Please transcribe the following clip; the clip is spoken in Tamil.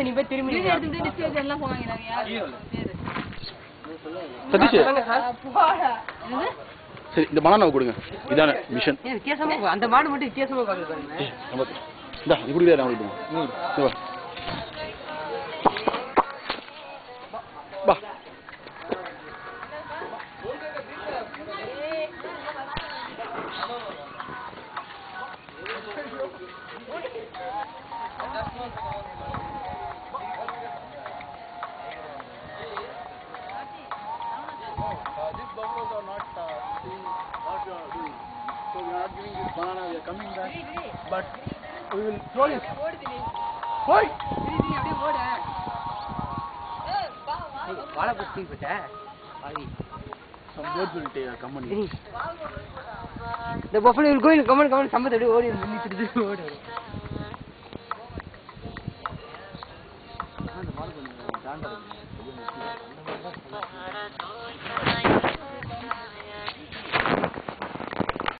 நீ போய் திரும்பி எடுத்து டிஸ்டேஜ் எல்லாம் போவாங்க நாங்க யார் சதீஷ் சரி இந்த பனானா கொடுங்க இதான மிஷன் வித்தியாசமா அந்த மாடு மட்டும் வித்தியாசமா பாக்குது பாருங்க இந்தா இது குடிடா நான் உங்களுக்கு வா These buffaloes are not seeing what you are doing. So we are not giving this banana, we are coming back. But we will throw it. Hoi! Some birds will come and eat. The buffalo will go in, come on, somebody will go in.